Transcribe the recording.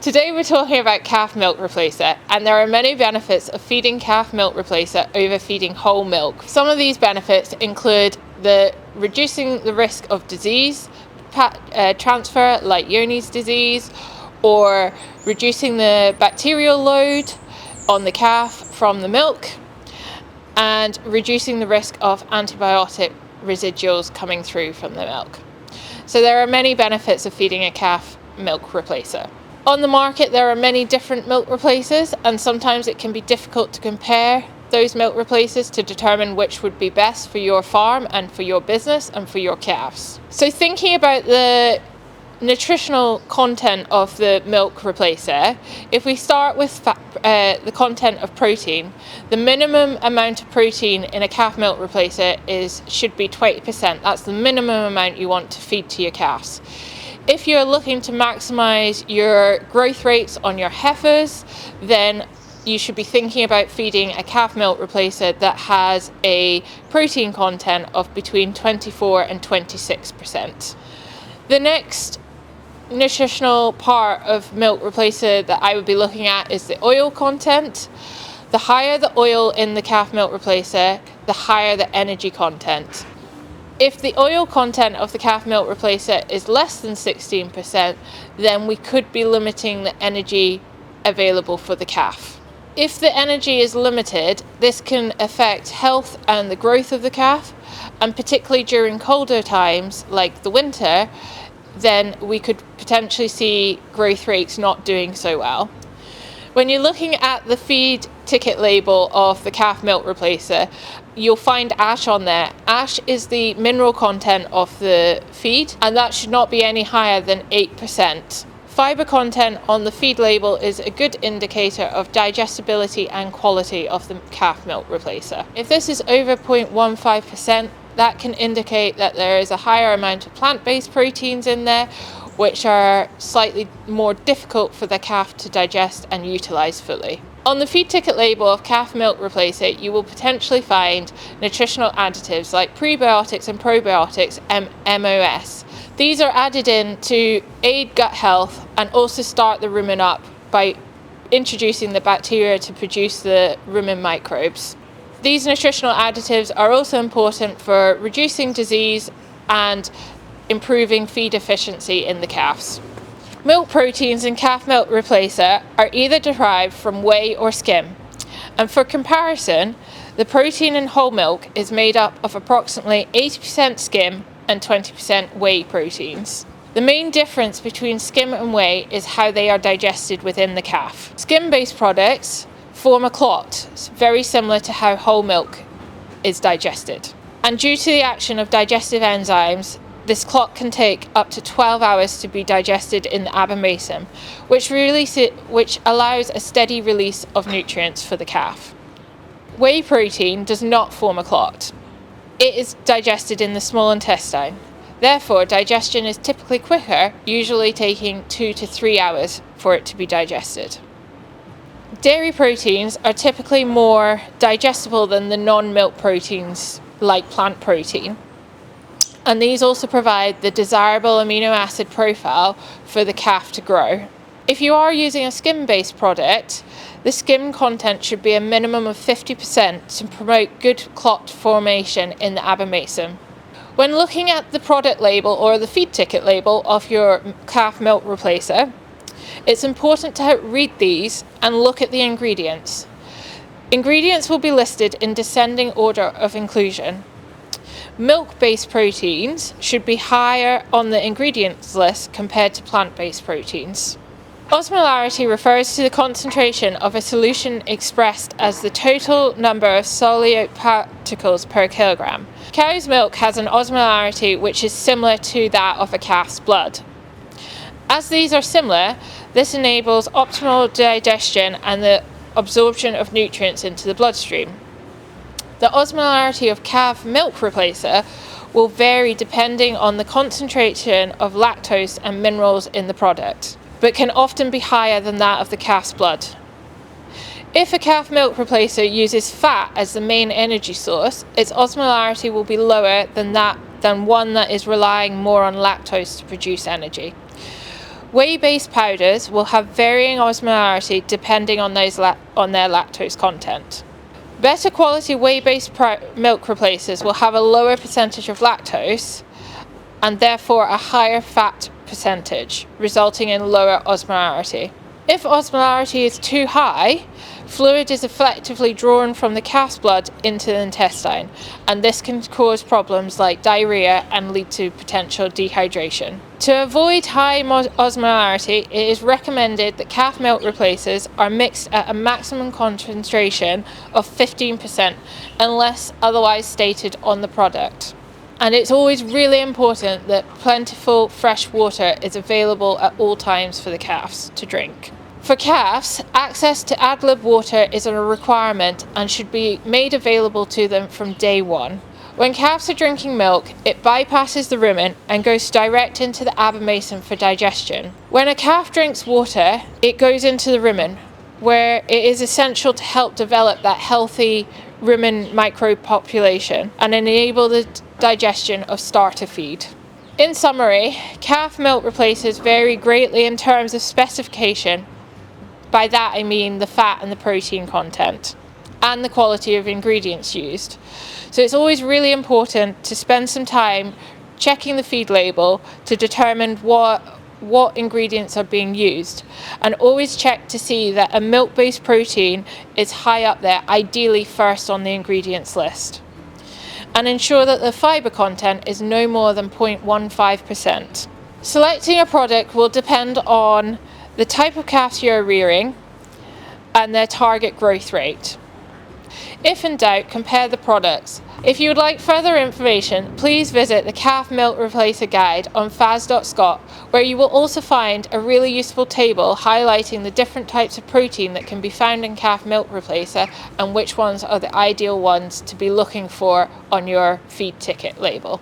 Today we're talking about calf milk replacer, and there are many benefits of feeding calf milk replacer over feeding whole milk. Some of these benefits include reducing the risk of disease transfer like Johne's disease, or reducing the bacterial load on the calf from the milk, and reducing the risk of antibiotic residuals coming through from the milk. So there are many benefits of feeding a calf milk replacer. On the market there are many different milk replacers, and sometimes it can be difficult to compare those milk replacers to determine which would be best for your farm and for your business and for your calves. So thinking about the nutritional content of the milk replacer, if we start with the content of protein, the minimum amount of protein in a calf milk replacer should be 20%. That's the minimum amount you want to feed to your calves. If you're looking to maximize your growth rates on your heifers, then you should be thinking about feeding a calf milk replacer that has a protein content of between 24 and 26%. The next nutritional part of milk replacer that I would be looking at is the oil content. The higher the oil in the calf milk replacer, the higher the energy content. If the oil content of the calf milk replacer is less than 16%, then we could be limiting the energy available for the calf. If the energy is limited, this can affect health and the growth of the calf, and particularly during colder times like the winter, then we could potentially see growth rates not doing so well. When you're looking at the feed ticket label of the calf milk replacer, you'll find ash on there. Ash is the mineral content of the feed, and that should not be any higher than 8%. Fibre content on the feed label is a good indicator of digestibility and quality of the calf milk replacer. If this is over 0.15%, that can indicate that there is a higher amount of plant-based proteins in there, which are slightly more difficult for the calf to digest and utilise fully. On the feed ticket label of calf milk replacer, you will potentially find nutritional additives like prebiotics and probiotics and MOS. These are added in to aid gut health and also start the rumen up by introducing the bacteria to produce the rumen microbes. These nutritional additives are also important for reducing disease and improving feed efficiency in the calves. Milk proteins in calf milk replacer are either derived from whey or skim, and for comparison, the protein in whole milk is made up of approximately 80% skim and 20% whey proteins. The main difference between skim and whey is how they are digested within the calf. Skim-based products form a clot, very similar to how whole milk is digested. And due to the action of digestive enzymes, this clot can take up to 12 hours to be digested in the abomasum, which allows a steady release of nutrients for the calf. Whey protein does not form a clot. It is digested in the small intestine. Therefore, digestion is typically quicker, usually taking 2 to 3 hours for it to be digested. Dairy proteins are typically more digestible than the non-milk proteins like plant protein. And these also provide the desirable amino acid profile for the calf to grow. If you are using a skim-based product, the skim content should be a minimum of 50% to promote good clot formation in the abomasum. When looking at the product label or the feed ticket label of your calf milk replacer, it's important to read these and look at the ingredients. Ingredients will be listed in descending order of inclusion. Milk-based proteins should be higher on the ingredients list compared to plant-based proteins. Osmolarity refers to the concentration of a solution expressed as the total number of solute particles per kilogram. Cow's milk has an osmolarity which is similar to that of a calf's blood. As these are similar, this enables optimal digestion and the absorption of nutrients into the bloodstream. The osmolarity of calf milk replacer will vary depending on the concentration of lactose and minerals in the product, but can often be higher than that of the calf's blood. If a calf milk replacer uses fat as the main energy source, its osmolarity will be lower than one that is relying more on lactose to produce energy. Whey-based powders will have varying osmolarity depending on their lactose content. Better quality whey-based milk replacers will have a lower percentage of lactose and therefore a higher fat percentage, resulting in lower osmolarity. If osmolarity is too high, fluid is effectively drawn from the calf's blood into the intestine, and this can cause problems like diarrhea and lead to potential dehydration. To avoid high osmolarity, it is recommended that calf milk replacers are mixed at a maximum concentration of 15% unless otherwise stated on the product. And it's always really important that plentiful fresh water is available at all times for the calves to drink. For calves, access to ad lib water is a requirement and should be made available to them from day one. When calves are drinking milk, it bypasses the rumen and goes direct into the abomasum for digestion. When a calf drinks water, it goes into the rumen, where it is essential to help develop that healthy rumen micropopulation and enable the digestion of starter feed. In summary, calf milk replacers vary greatly in terms of specification. By that I mean the fat and the protein content and the quality of ingredients used. So it's always really important to spend some time checking the feed label to determine what ingredients are being used, and always check to see that a milk-based protein is high up there, ideally first on the ingredients list. And ensure that the fibre content is no more than 0.15%. Selecting a product will depend on the type of calves you are rearing and their target growth rate. If in doubt, compare the products. If you would like further information, please visit the Calf Milk Replacer Guide on fas.scot, where you will also find a really useful table highlighting the different types of protein that can be found in calf milk replacer and which ones are the ideal ones to be looking for on your feed ticket label.